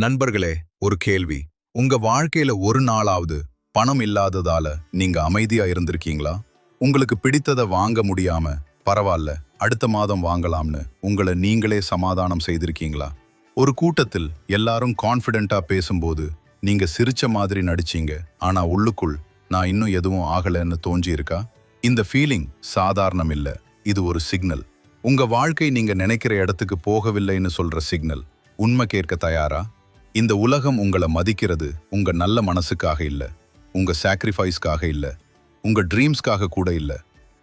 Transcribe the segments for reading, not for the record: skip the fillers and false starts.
நண்பர்களே, ஒரு கேள்வி. உங்க வாழ்க்கையில ஒரு நாளாவது பணம் இல்லாததால நீங்க அமைதியா இருந்திருக்கீங்களா? உங்களுக்கு பிடித்தத வாங்க முடியாம, பரவால்ல, அடுத்த மாதம் வாங்கலாம்னு உங்களை நீங்களே சமாதானம் செய்திருக்கீங்களா? ஒரு கூட்டத்தில் எல்லாரும் கான்ஃபிடென்ட்டா பேசும்போது நீங்க சிரிச்ச மாதிரி நடிச்சீங்க, ஆனா உள்ளுக்குள் நான் இன்னும் எதுவும் ஆகலைன்னு தோன்றியிருக்கா? இந்த ஃபீலிங் சாதாரணம் இல்ல. இது ஒரு சிக்னல். உங்க வாழ்க்கை நீங்க நினைக்கிற இடத்துக்கு போகவில்லைன்னு சொல்ற சிக்னல். உண்மை கேட்க தயாரா? இந்த உலகம் உங்களை மதிக்கிறது உங்க நல்ல மனசுக்காக இல்ல, உங்க சாக்ரிஃபைஸ்க்காக இல்ல, உங்க ட்ரீம்ஸ்க்காக கூட இல்ல.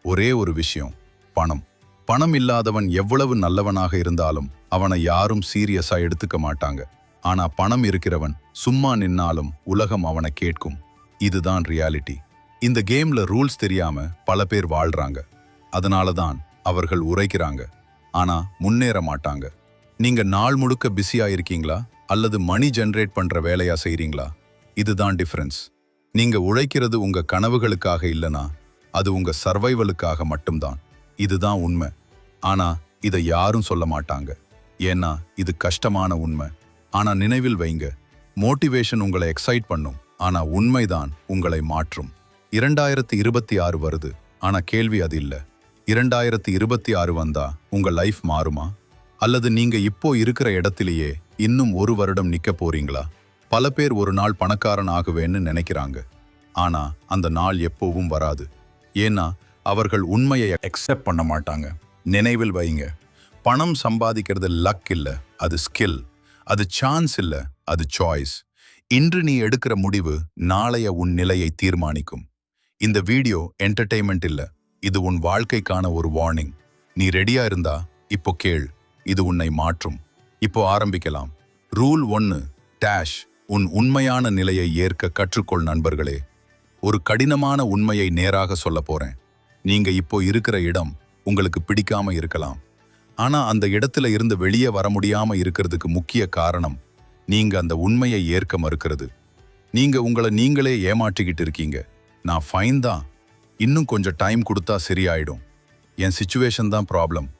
ஒரே ஒரு விஷயம், பணம். பணம் இல்லாதவன் எவ்வளவு நல்லவனாக இருந்தாலும் அவனை யாரும் சீரியஸா எடுத்துக்க மாட்டாங்க. ஆனா பணம் இருக்கிறவன் சும்மா நின்னாலும் உலகம் அவனை கேட்கும். இதுதான் ரியாலிட்டி. இந்த கேம்ல ரூல்ஸ் தெரியாம பல பேர் வாழ்றாங்க. அதனால தான் அவர்கள் உரைக்கிறாங்க, ஆனா முன்னேற மாட்டாங்க. நீங்க நாள் முழுக்க பிஸியா இருக்கீங்களா அல்லது மணி ஜெனரேட் பண்ற வேலையா செய்றீங்களா? இதுதான் டிஃபரன்ஸ். நீங்க உழைக்கிறது உங்க கனவுகளுக்காக இல்லனா, அது உங்க சர்வைவலுக்காக மட்டும்தான். இதுதான் உண்மை. ஆனா இதை யாரும் சொல்ல மாட்டாங்க. ஏன்னா இது கஷ்டமான உண்மை. ஆனா நினைவில் வைங்க, மோட்டிவேஷன் உங்களை எக்ஸைட் பண்ணும், ஆனா உண்மைதான் உங்களை மாற்றும். 2026 வருது, ஆனா கேள்வி அது இல்ல. 2026 வந்தா உங்க லைஃப் மாறுமா? அல்லது நீங்க இப்போ இருக்கிற இடத்திலேயே இன்னும் ஒரு வருடம் நிக்க போறீங்களா? பல பேர் ஒரு நாள் பணக்காரன் ஆகுவேன்னு நினைக்கிறாங்க. ஆனா அந்த நாள் எப்பவும் வராது. ஏன்னா அவர்கள் உண்மையை அக்செப்ட் பண்ண மாட்டாங்க. நினைவில் வைங்க, பணம் சம்பாதிக்கிறது லக் இல்ல, அது ஸ்கில். அது சான்ஸ் இல்ல, அது சாய்ஸ். இன்று நீ எடுக்கிற முடிவு நாளைய உன் நிலையை தீர்மானிக்கும். இந்த வீடியோ என்டர்டெயின்மெண்ட் இல்ல, இது உன் வாழ்க்கைக்கான ஒரு வார்னிங். நீ ரெடியா இருந்தா இப்போ கேள். இது உன்னை மாற்றும். இப்போ ஆரம்பிக்கலாம். Rule 1 dash. உன் உண்மையான நிலையை ஏற்க கற்றுக்கொள். நண்பர்களே, ஒரு கடினமான உண்மையை நேராக சொல்ல போறேன். நீங்க இப்போ இருக்கிற இடம் உங்களுக்கு பிடிக்காம இருக்கலாம். ஆனா அந்த இடத்துல இருந்து வெளியே வர முடியாம இருக்கிறதுக்கு முக்கிய காரணம் நீங்க அந்த உண்மையை ஏற்க மறுக்கிறது. நீங்க உங்களை நீங்களே ஏமாற்றிக்கிட்டு இருக்கீங்க. நான் ஃபைன் தான், இன்னும் கொஞ்சம் டைம் கொடுத்தா சரியாயிடும், என் சிச்சுவேஷன் தான் ப்ராப்ளம்.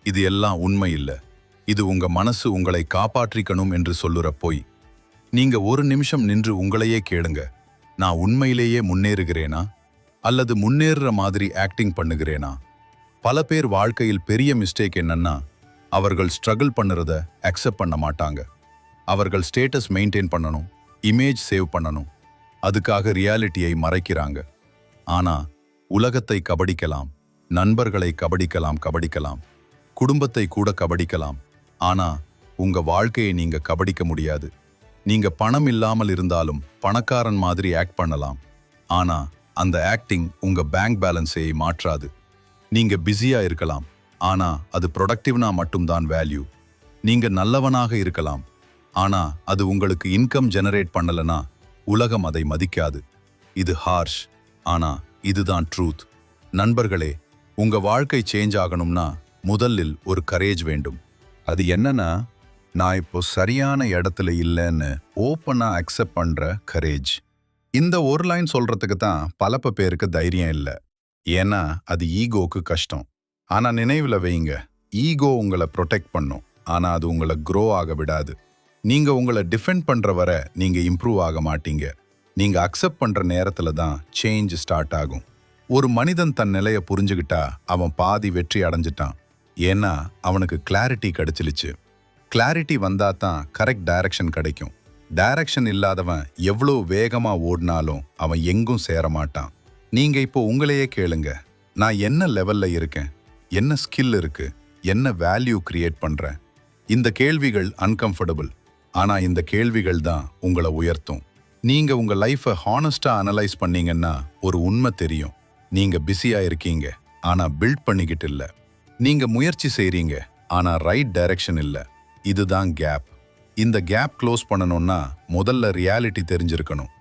இது எல்லாம் உண்மை இல்ல. இது உங்க மனசு உங்களை காப்பாற்றிக்கணும் என்று சொல்லுற பொய். நீங்க ஒரு நிமிஷம் நின்று உங்களையே கேளுங்க. நான் உண்மையிலேயே முன்னேறுகிறேனா அல்லது முன்னேறுற மாதிரி ஆக்டிங் பண்ணுகிறேனா? பல பேர் வாழ்க்கையில் பெரிய மிஸ்டேக் என்னன்னா, அவர்கள் ஸ்ட்ரகிள் பண்ணுறத அக்செப்ட் பண்ண மாட்டாங்க. அவர்கள் ஸ்டேட்டஸ் மெயின்டைன் பண்ணணும், இமேஜ் சேவ் பண்ணணும், அதுக்காக ரியாலிட்டியை மறைக்கிறாங்க. ஆனா உலகத்தை கபடிக்கலாம், நண்பர்களை கபடிக்கலாம், குடும்பத்தை கூட கபடிக்கலாம். ஆனா உங்க வாழ்க்கையை நீங்க கபடிக்க முடியாது. நீங்க பணம் இல்லாமல் இருந்தாலும் பணக்காரன் மாதிரி ஆக்ட் பண்ணலாம். ஆனா அந்த ஆக்டிங் உங்க பேங்க் பேலன்ஸை மாற்றாது. நீங்க பிஸியா இருக்கலாம், ஆனா அது ப்ரொடக்டிவ்னா மட்டும்தான் வேல்யூ. நீங்க நல்லவனாக இருக்கலாம், ஆனா அது உங்களுக்கு இன்கம் ஜெனரேட் பண்ணலனா உலகம் அதை மதிக்காது. இது ஹார்ஷ், ஆனா இதுதான் ட்ரூத். நண்பர்களே, உங்க வாழ்க்கை சேஞ்ச் ஆகணும்னா முதலில் ஒரு கரேஜ் வேண்டும். அது என்னன்னா, நான் இப்போ சரியான இடத்துல இல்லைன்னு ஓப்பனா அக்செப்ட் பண்ற கரேஜ். இந்த ஒரு லைன் சொல்றதுக்கு தான் பல பேருக்கு தைரியம் இல்லை. ஏன்னா அது ஈகோக்கு கஷ்டம். ஆனா நினைவில் வைங்க, ஈகோ உங்களை ப்ரொடெக்ட் பண்ணும், ஆனா அது உங்களை க்ரோ ஆக விடாது. நீங்க உங்களை டிஃபெண்ட் பண்ற வரை நீங்க இம்ப்ரூவ் ஆக மாட்டீங்க. நீங்க அக்செப்ட் பண்ற நேரத்துல தான் சேஞ்ச் ஸ்டார்ட் ஆகும். ஒரு மனிதன் தன் நிலையை புரிஞ்சுக்கிட்டா அவன் பாதி வெற்றி அடைஞ்சிட்டான். ஏன்னா அவனுக்கு கிளாரிட்டி கிடைச்சிருச்சு. கிளாரிட்டி வந்தா தான் கரெக்ட் டைரக்ஷன் கிடைக்கும். டைரக்ஷன் இல்லாதவன் எவ்வளோ வேகமா ஓடினாலும் அவன் எங்கும் சேர மாட்டான். நீங்க இப்போ உங்களையே கேளுங்க, நான் என்ன லெவல்ல இருக்கேன், என்ன ஸ்கில் இருக்கு, என்ன வேல்யூ கிரியேட் பண்றேன்? இந்த கேள்விகள் அன்கம்ஃபர்டபுள், ஆனா இந்த கேள்விகள் தான் உங்களை உயர்த்தும். நீங்க உங்க லைஃபை ஹானஸ்டா அனலைஸ் பண்ணீங்கன்னா ஒரு உண்மை தெரியும். நீங்க பிஸியா இருக்கீங்க, ஆனா பில்ட் பண்ணிக்கிட்டு இல்ல. நீங்க முயற்சி செய்றீங்க, ஆனா ரைட் டைரக்ஷன் இல்ல. இதுதான் கேப். இந்த கேப் க்ளோஸ் பண்ணணும்னா முதல்ல ரியாலிட்டி தெரிஞ்சிருக்கணும்.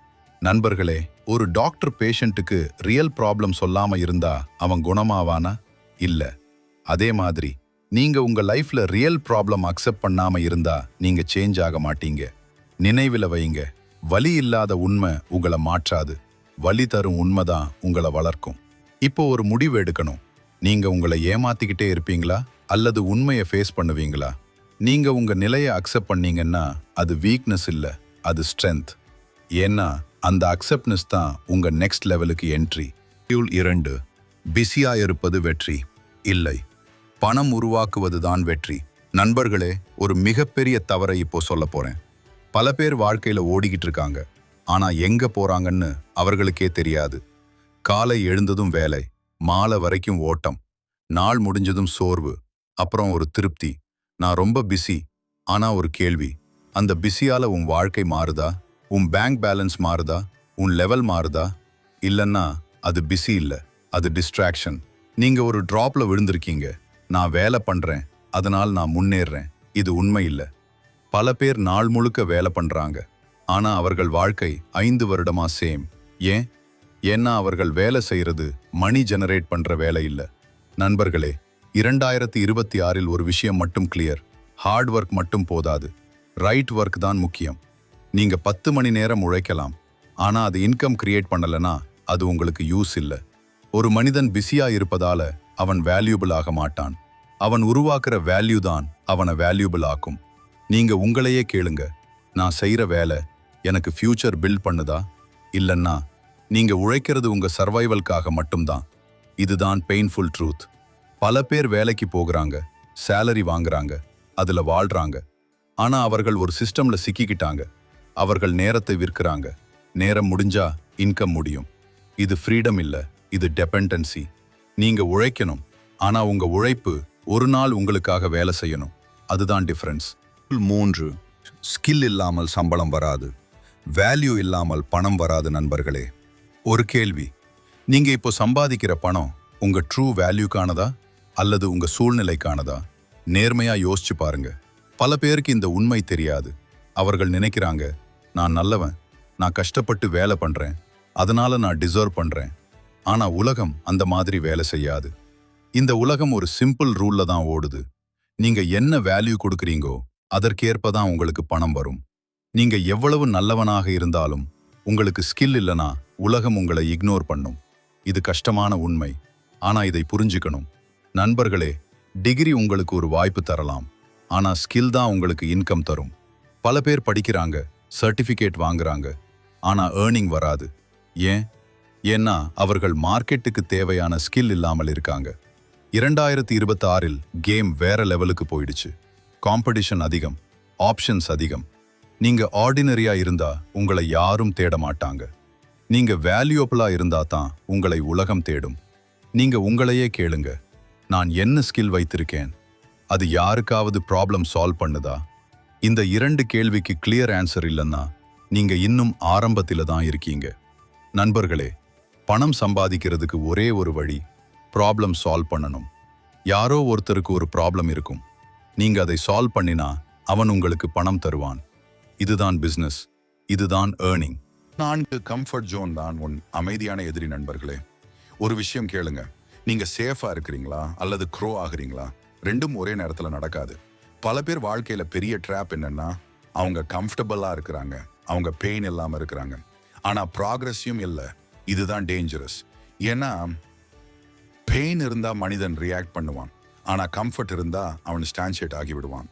நண்பர்களே, ஒரு டாக்டர் பேஷண்ட்டுக்கு ரியல் ப்ராப்ளம் சொல்லாம இருந்தா அவன் குணமாவானா? இல்ல. அதே மாதிரி நீங்க உங்க லைஃப்ல ரியல் ப்ராப்ளம் அக்செப்ட் பண்ணாம இருந்தா நீங்க சேஞ்ச் ஆக மாட்டீங்க. நினைவில் வைங்க, வலி இல்லாத உண்மை உங்களை மாற்றாது, வலி தரும் உண்மைதான் உங்களை வளர்க்கும். இப்போ ஒரு முடிவு எடுக்கணும். நீங்க உங்களை ஏமாத்திக்கிட்டே இருப்பீங்களா அல்லது உண்மையை ஃபேஸ் பண்ணுவீங்களா? நீங்க உங்க நிலையை அக்செப்ட் பண்ணீங்கன்னா அது வீக்னஸ் இல்ல, அது ஸ்ட்ரென்த். ஏன்னா அந்த அக்செப்ட்னஸ் தான் உங்க நெக்ஸ்ட் லெவலுக்கு என்ட்ரி. 2 பிஸியா இருப்பது வெற்றி இல்லை, பணம் உருவாக்குவது தான் வெற்றி. நண்பர்களே, ஒரு மிகப்பெரிய தவறை இப்போ சொல்ல போறேன். பல பேர் வாழ்க்கையில ஓடிக்கிட்டு இருக்காங்க, ஆனா எங்க போறாங்கன்னு அவர்களுக்கே தெரியாது. காலை எழுந்ததும் வேலை, மாலை வரைக்கும் ஓட்டம், நாள் முடிஞ்சதும் சோர்வு, அப்புறம் ஒரு திருப்தி. நான் ரொம்ப பிஸி. ஆனா ஒரு கேள்வி, அந்த பிஸியால உன் வாழ்க்கை மாறுதா? உன் பேங்க் பேலன்ஸ் மாறுதா? உன் லெவல் மாறுதா? இல்லைன்னா அது பிஸி இல்லை, அது டிஸ்ட்ராக்ஷன். நீங்க ஒரு டிராப்ல விழுந்திருக்கீங்க. நான் வேலை பண்றேன், அதனால் நான் முன்னேறேன். இது உண்மை இல்லை. பல பேர் நாள் முழுக்க வேலை பண்றாங்க, ஆனா அவர்கள் வாழ்க்கை 5 வருடமா சேம். ஏன்? ஏன்னா அவர்கள் வேலை செய்யறது மணி ஜெனரேட் பண்ற வேலை இல்லை. நண்பர்களே, 2026 ஒரு விஷயம் மட்டும் கிளியர். ஹார்ட் ஒர்க் மட்டும் போதாது, ரைட் ஒர்க் தான் முக்கியம். நீங்க 10 மணி நேரம் உழைக்கலாம், ஆனா அது இன்கம் கிரியேட் பண்ணலனா அது உங்களுக்கு யூஸ் இல்லை. ஒரு மனிதன் பிஸியா இருப்பதால அவன் வேல்யூபிள் ஆக மாட்டான். அவன் உருவாக்குற வேல்யூ தான் அவனை வேல்யூபிள் ஆக்கும். நீங்க உங்களையே கேளுங்க, நான் செய்யற வேலை எனக்கு ஃபியூச்சர் பில்ட் பண்ணுதா? இல்லைன்னா நீங்க உழைக்கிறது உங்க சர்வைவல்காக மட்டும்தான். இதுதான் பெயின்ஃபுல் ட்ரூத். பல பேர் வேலைக்கு போகிறாங்க, சேலரி வாங்குறாங்க, அதுல வாழ்றாங்க. ஆனா அவர்கள் ஒரு சிஸ்டம்ல சிக்கிக்கிட்டாங்க. அவர்கள் நேரத்தை விற்கிறாங்க. நேரம் முடிஞ்சா இன்கம் முடியும். இது ஃப்ரீடம் இல்ல, இது டெபெண்டன்சி. நீங்க உழைக்கணும், ஆனா உங்க உழைப்பு ஒரு நாள் உங்களுக்காக வேலை செய்யணும். அதுதான் டிஃபரன்ஸ். 3 ஸ்கில் இல்லாமல் சம்பளம் வராது, வேல்யூ இல்லாமல் பணம் வராது. நண்பர்களே, ஒரு கேள்வி, நீங்க இப்போ சம்பாதிக்கிற பணம் உங்க ட்ரூ வேல்யூக்கானதா அல்லது உங்க சூழ்நிலைக்கானதா? நேர்மையா யோசிச்சு பாருங்க. பல பேருக்கு இந்த உண்மை தெரியாது. அவர்கள் நினைக்கிறாங்க, நான் நல்லவன், நான் கஷ்டப்பட்டு வேலை பண்றேன், அதனால நான் டிசர்வ் பண்றேன். ஆனா உலகம் அந்த மாதிரி வேலை செய்யாது. இந்த உலகம் ஒரு சிம்பிள் ரூல்ல தான் ஓடுது. நீங்க என்ன வேல்யூ கொடுக்குறீங்கோ அதற்கேற்ப தான் உங்களுக்கு பணம் வரும். நீங்க எவ்வளவு நல்லவனாக இருந்தாலும் உங்களுக்கு ஸ்கில் இல்லனா உலகம் உங்களை இக்னோர் பண்ணும். இது கஷ்டமான உண்மை, ஆனா இதை புரிஞ்சுக்கணும். நண்பர்களே, டிகிரி உங்களுக்கு ஒரு வாய்ப்பு தரலாம், ஆனா ஸ்கில் தான் உங்களுக்கு இன்கம் தரும். பல பேர் படிக்கிறாங்க, சர்டிஃபிகேட் வாங்குறாங்க, ஆனா ஏர்னிங் வராது. ஏன்? ஏன்னா அவர்கள் மார்க்கெட்டுக்கு தேவையான ஸ்கில் இல்லாமல் இருக்காங்க. 2026 கேம் வேற லெவலுக்கு போயிடுச்சு. காம்படிஷன் அதிகம், ஆப்ஷன்ஸ் அதிகம். நீங்க ஆர்டினரியா இருந்தா உங்களை யாரும் தேட மாட்டாங்க. நீங்க வேல்யூபிளா இருந்தா தான் உங்களை உலகம் தேடும். நீங்க உங்களையே கேளுங்க, நான் என்ன ஸ்கில் வைத்திருக்கேன்? அது யாருக்காவது ப்ராப்ளம் சால்வ் பண்ணுதா? இந்த 2 கேள்விக்கு கிளியர் ஆன்சர் இல்லைன்னா நீங்க இன்னும் ஆரம்பத்தில தான் இருக்கீங்க. நண்பர்களே, பணம் சம்பாதிக்கிறதுக்கு ஒரே ஒரு வழி, ப்ராப்ளம் சால்வ் பண்ணணும். யாரோ ஒருத்தருக்கு ஒரு ப்ராப்ளம் இருக்கும், நீங்க அதை சால்வ் பண்ணினா அவன் உங்களுக்கு பணம் தருவான். இதுதான் பிசினஸ், இதுதான் ஏர்னிங். 4 கம்ஃபர்ட் ஜோன் தான் உன் அமைதியான எதிரி. நண்பர்களே, ஒரு விஷயம் கேளுங்க, நீங்க சேஃபா இருக்கிறீங்களா அல்லது க்ரோ ஆகுறீங்களா? ரெண்டும் ஒரே நேரத்துல நடக்காது. பல பேர் வாழ்க்கையில பெரிய ட்ராப் என்னன்னா, அவங்க கம்ஃபர்டபுளா இருக்கிறாங்க, அவங்க பெயின் இல்லாம இருக்கிறாங்க, ஆனா ப்ராக்ரஸையும் இல்லை. இதுதான் டேஞ்சரஸ். ஏன்னா பெயின் இருந்தா மனிதன் ரியாக்ட் பண்ணுவான், ஆனா கம்ஃபர்ட் இருந்தா அவன் ஸ்டான்ஷேட் ஆகி விடுவான்.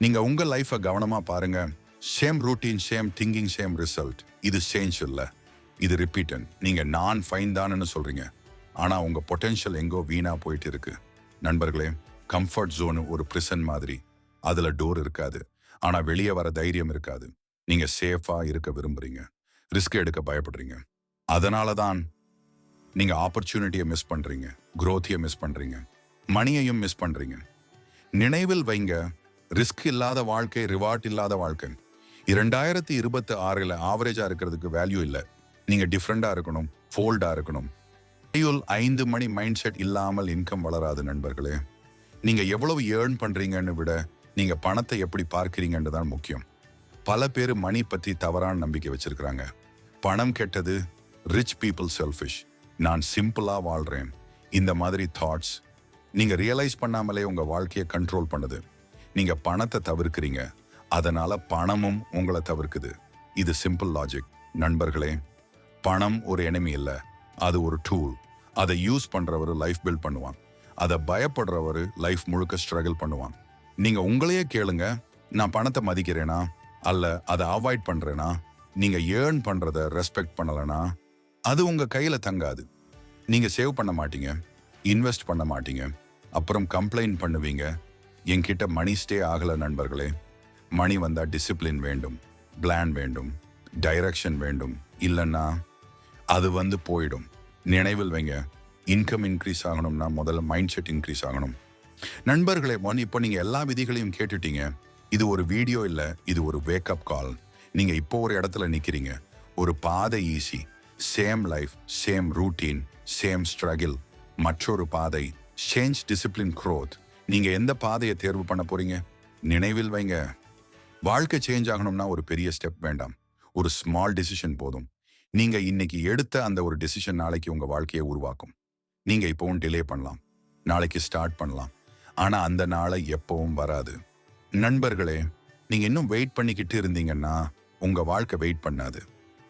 நீங்க உங்க லைஃபை கவனமா பாருங்க. Same routine, same thinking, same result. இது சேஞ்ச் இல்லை, இது ரிப்பீட்டன். நீங்க நான் ஃபைன் தான்னு சொல்றீங்க, ஆனா உங்க பொட்டென்ஷியல் எங்கோ வீணா போயிட்டு இருக்கு. நண்பர்களே, கம்ஃபர்ட் ஜோன் ஒரு பிரிசன் மாதிரி. அதுல டோர் இருக்காது, ஆனா வெளியே வர தைரியம் இருக்காது. நீங்க சேஃபா இருக்க விரும்புறீங்க, ரிஸ்க் எடுக்க பயப்படுறீங்க. அதனால தான் நீங்க ஆப்பர்ச்சுனிட்டியை மிஸ் பண்றீங்க, குரோத்தியை மிஸ் பண்றீங்க, மணியையும் மிஸ் பண்றீங்க. நினைவில் வைங்க, ரிஸ்க் இல்லாத வாழ்க்கை ரிவார்ட் இல்லாத வாழ்க்கை. 2026 ஆவரேஜா இருக்கிறதுக்கு வேல்யூ இல்லை. நீங்க டிஃப்ரெண்டா இருக்கணும், ஃபோல்டா இருக்கணும். 5 மணி மைண்ட் செட் இல்லாமல் இன்கம் வளராது. நண்பர்களே, நீங்க எவ்வளவு ஏர்ன் பண்றீங்கன்னு விட நீங்க பணத்தை எப்படி பார்க்கிறீங்கன்னு தான் முக்கியம். பல பேர் மணி பத்தி தவறான நம்பிக்கை வச்சிருக்கிறாங்க. பணம் கெட்டது, ரிச் பீப்புள் செல்ஃபிஷ், நான் சிம்பிளா வாழ்றேன், இந்த மாதிரி தாட்ஸ் நீங்க ரியலைஸ் பண்ணாமலே உங்க வாழ்க்கையை கண்ட்ரோல் பண்ணுது. நீங்க பணத்தை தவிர்க்கிறீங்க, அதனால பணமும் உங்களை தவிர்க்குது. இது சிம்பிள் லாஜிக். நண்பர்களே, பணம் ஒரு எனிமி இல்லை, அது ஒரு டூல். அதை யூஸ் பண்றவர் லைஃப் பில்ட் பண்ணுவான், அதை பயப்படுறவர் லைஃப் முழுக்க ஸ்ட்ரகிள் பண்ணுவான். நீங்க உங்களையே கேளுங்க, நான் பணத்தை மதிக்கிறேனா அல்ல அதை அவாய்ட் பண்றேனா? நீங்க ஏர்ன் பண்றத ரெஸ்பெக்ட் பண்ணலனா அது உங்க கையில தங்காது. நீங்க சேவ் பண்ண மாட்டீங்க, இன்வெஸ்ட் பண்ண மாட்டீங்க, அப்புறம் கம்ப்ளைண்ட் பண்ணுவீங்க. என்கிட்ட மணி ஸ்டே ஆகல நண்பர்களே. மணி வந்தா டிசிப்ளின் வேண்டும், பிளான் வேண்டும், டைரக்ஷன் வேண்டும். இல்லைன்னா அது வந்து போயிடும். நினைவில் வைங்க, இன்கம் இன்க்ரீஸ் ஆகணும்னா முதல்ல மைண்ட் செட் இன்க்ரீஸ் ஆகணும். நண்பர்களே, இப்போ நீங்க எல்லா விதிகளையும் கேட்டுட்டீங்க. இது ஒரு வீடியோ இல்ல, இது ஒரு வேக்கப் கால். நீங்க இப்போ ஒரு இடத்துல நிக்கிறீங்க. ஒரு பாதை easy, same life, same routine, same struggle. மற்றொரு பாதை சேஞ்ச், டிசிப்ளின், க்ரோத். நீங்க எந்த பாதையை தேர்வு பண்ண போறீங்க? நினைவில் வைங்க, வாழ்க்கை சேஞ்ச் ஆகணும்னா ஒரு பெரிய ஸ்டெப் வேண்டாம், ஒரு ஸ்மால் டிசிஷன் போதும். நீங்க இன்னைக்கு எடுத்த அந்த ஒரு டிசிஷன் நாளைக்கு உங்க வாழ்க்கையை உருவாக்கும். நீங்க இப்பவும் டிலே பண்ணலாம், நாளைக்கு ஸ்டார்ட் பண்ணலாம், ஆனா அந்த நாளை எப்பவும் வராது. நண்பர்களே, நீங்க இன்னும் வெயிட் பண்ணிக்கிட்டு இருந்தீங்கன்னா உங்க வாழ்க்கை வெயிட் பண்ணாது,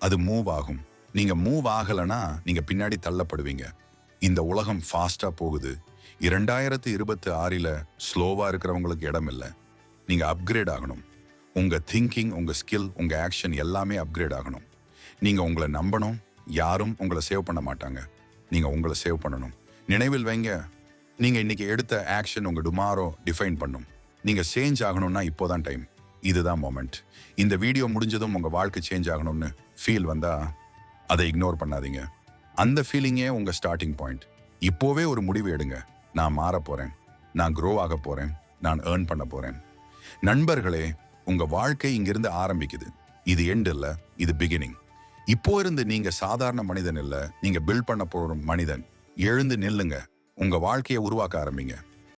அது மூவ் ஆகும். நீங்க மூவ் ஆகலைன்னா நீங்க பின்னாடி தள்ளப்படுவீங்க. இந்த உலகம் ஃபாஸ்டா போகுது. 2026 ஸ்லோவா இருக்கிறவங்களுக்கு இடம் இல்லை. நீங்க அப்கிரேட் ஆகணும். உங்க திங்கிங், உங்க ஸ்கில், உங்க ஆக்ஷன் எல்லாமே அப்கிரேட் ஆகணும். நீங்க உங்களை நம்பணும். யாரும் உங்களை சேவ் பண்ண மாட்டாங்க, நீங்க உங்களை சேவ் பண்ணணும். நினைவில் வைங்க, நீங்க இன்னைக்கு எடுத்த ஆக்ஷன் உங்க டுமாரோ டிஃபைன் பண்ணும். நீங்க சேஞ்ச் ஆகணும்னா இப்போதான் டைம், இதுதான் மொமெண்ட். இந்த வீடியோ முடிஞ்சதும் உங்க வாழ்க்கை சேஞ்ச் ஆகணும்னு ஃபீல் வந்தா அதை இக்னோர் பண்ணாதீங்க. அந்த ஃபீலிங்கே உங்க ஸ்டார்டிங் பாயிண்ட். இப்போவே ஒரு முடிவு எடுங்க. நான் மாற போறேன், நான் க்ரோ ஆக போறேன், நான் ஏர்ன் பண்ண போறேன். நண்பர்களே, உங்க வாழ்க்கை இங்கிருந்து ஆரம்பிக்குது. இது எண்ட் இல்ல, இது பிகினிங். இப்போ இருந்து நீங்க சாதாரண மனிதன் இல்ல, நீங்க பில்ட் பண்ண போற மனிதன். எழுந்து நில்லுங்க, உங்க வாழ்க்கையை உருவாக்க ஆரம்பிங்க.